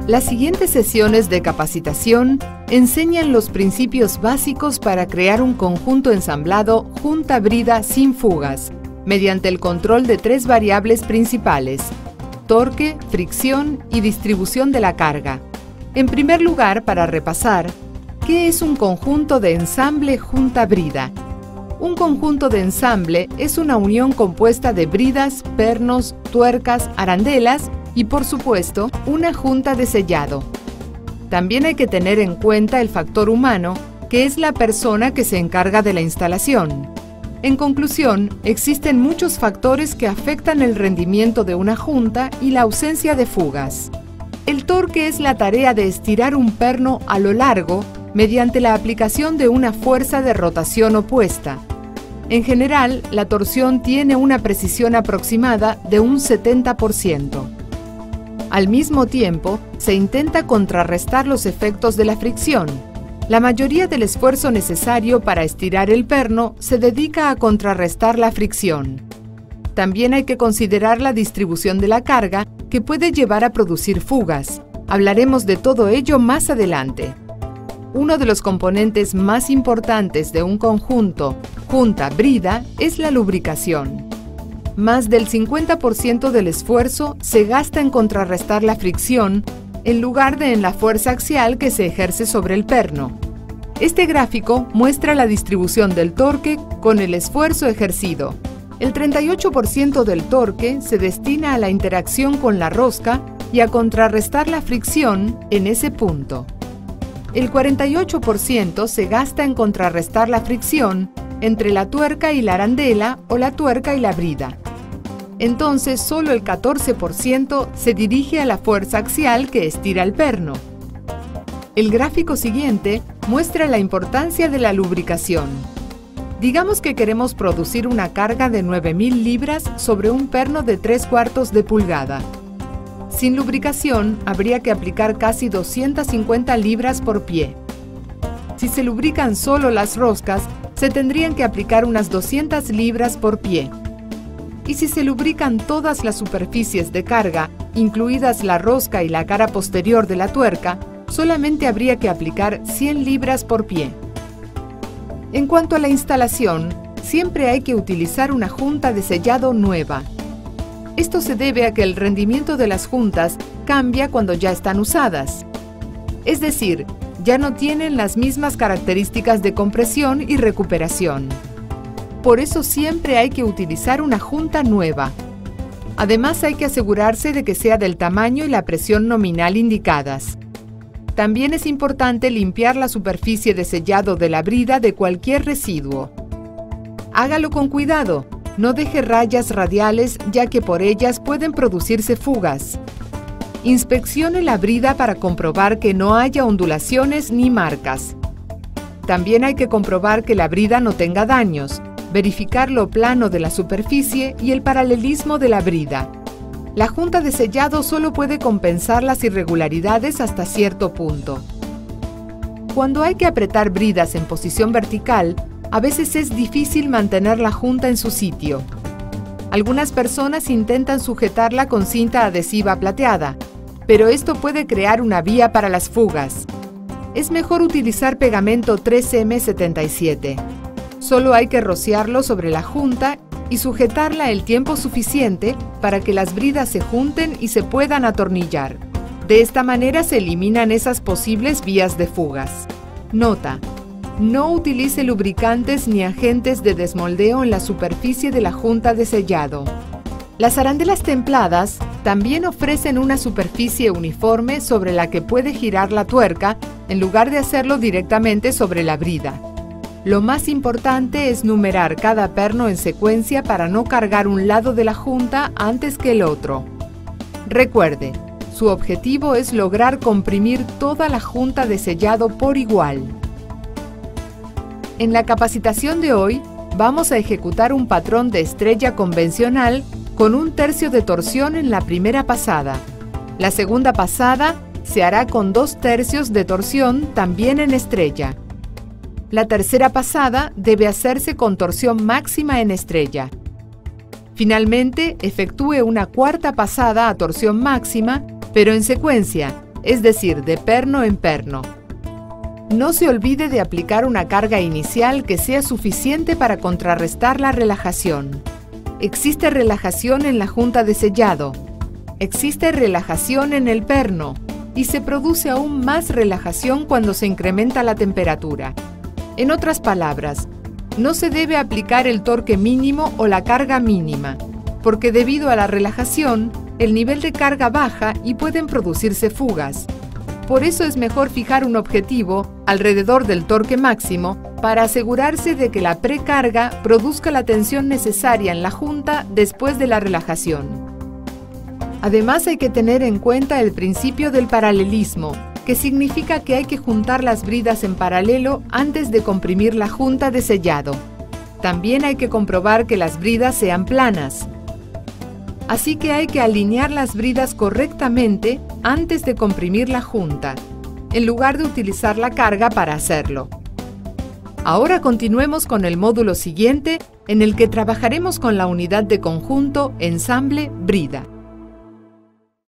Las siguientes sesiones de capacitación enseñan los principios básicos para crear un conjunto ensamblado junta-brida sin fugas, mediante el control de 3 variables principales: torque, fricción y distribución de la carga. En primer lugar, para repasar, ¿qué es un conjunto de ensamble junta-brida? Un conjunto de ensamble es una unión compuesta de bridas, pernos, tuercas, arandelas y, por supuesto, una junta de sellado. También hay que tener en cuenta el factor humano, que es la persona que se encarga de la instalación. En conclusión, existen muchos factores que afectan el rendimiento de una junta y la ausencia de fugas. El torque es la tarea de estirar un perno a lo largo mediante la aplicación de una fuerza de rotación opuesta. En general, la torsión tiene una precisión aproximada de un 70%. Al mismo tiempo, se intenta contrarrestar los efectos de la fricción. La mayoría del esfuerzo necesario para estirar el perno se dedica a contrarrestar la fricción. También hay que considerar la distribución de la carga, que puede llevar a producir fugas. Hablaremos de todo ello más adelante. Uno de los componentes más importantes de un conjunto junta-brida es la lubricación. Más del 50% del esfuerzo se gasta en contrarrestar la fricción, en lugar de en la fuerza axial que se ejerce sobre el perno. Este gráfico muestra la distribución del torque con el esfuerzo ejercido. El 38% del torque se destina a la interacción con la rosca y a contrarrestar la fricción en ese punto. El 48% se gasta en contrarrestar la fricción entre la tuerca y la arandela o la tuerca y la brida. Entonces, solo el 14% se dirige a la fuerza axial que estira el perno. El gráfico siguiente muestra la importancia de la lubricación. Digamos que queremos producir una carga de 9.000 libras sobre un perno de 3/4 de pulgada. Sin lubricación, habría que aplicar casi 250 libras por pie. Si se lubrican solo las roscas, se tendrían que aplicar unas 200 libras por pie. Y si se lubrican todas las superficies de carga, incluidas la rosca y la cara posterior de la tuerca, solamente habría que aplicar 100 libras por pie. En cuanto a la instalación, siempre hay que utilizar una junta de sellado nueva. Esto se debe a que el rendimiento de las juntas cambia cuando ya están usadas. Es decir, ya no tienen las mismas características de compresión y recuperación. Por eso siempre hay que utilizar una junta nueva. Además, hay que asegurarse de que sea del tamaño y la presión nominal indicadas. También es importante limpiar la superficie de sellado de la brida de cualquier residuo. Hágalo con cuidado, no deje rayas radiales ya que por ellas pueden producirse fugas. Inspeccione la brida para comprobar que no haya ondulaciones ni marcas. También hay que comprobar que la brida no tenga daños, verificar lo plano de la superficie y el paralelismo de la brida. La junta de sellado solo puede compensar las irregularidades hasta cierto punto. Cuando hay que apretar bridas en posición vertical, a veces es difícil mantener la junta en su sitio. Algunas personas intentan sujetarla con cinta adhesiva plateada, pero esto puede crear una vía para las fugas. Es mejor utilizar pegamento 3M77. Solo hay que rociarlo sobre la junta y sujetarla el tiempo suficiente para que las bridas se junten y se puedan atornillar. De esta manera se eliminan esas posibles vías de fugas. Nota: no utilice lubricantes ni agentes de desmoldeo en la superficie de la junta de sellado. Las arandelas templadas también ofrecen una superficie uniforme sobre la que puede girar la tuerca en lugar de hacerlo directamente sobre la brida. Lo más importante es numerar cada perno en secuencia para no cargar un lado de la junta antes que el otro. Recuerde, su objetivo es lograr comprimir toda la junta de sellado por igual. En la capacitación de hoy, vamos a ejecutar un patrón de estrella convencional con 1/3 de torsión en la primera pasada. La segunda pasada se hará con 2/3 de torsión también en estrella. La tercera pasada debe hacerse con torsión máxima en estrella. Finalmente, efectúe una cuarta pasada a torsión máxima, pero en secuencia, es decir, de perno en perno. No se olvide de aplicar una carga inicial que sea suficiente para contrarrestar la relajación. Existe relajación en la junta de sellado, existe relajación en el perno y se produce aún más relajación cuando se incrementa la temperatura. En otras palabras, no se debe aplicar el torque mínimo o la carga mínima, porque debido a la relajación, el nivel de carga baja y pueden producirse fugas. Por eso es mejor fijar un objetivo alrededor del torque máximo para asegurarse de que la precarga produzca la tensión necesaria en la junta después de la relajación. Además, hay que tener en cuenta el principio del paralelismo, que significa que hay que juntar las bridas en paralelo antes de comprimir la junta de sellado. También hay que comprobar que las bridas sean planas. Así que hay que alinear las bridas correctamente antes de comprimir la junta, en lugar de utilizar la carga para hacerlo. Ahora continuemos con el módulo siguiente, en el que trabajaremos con la unidad de conjunto ensamble-brida.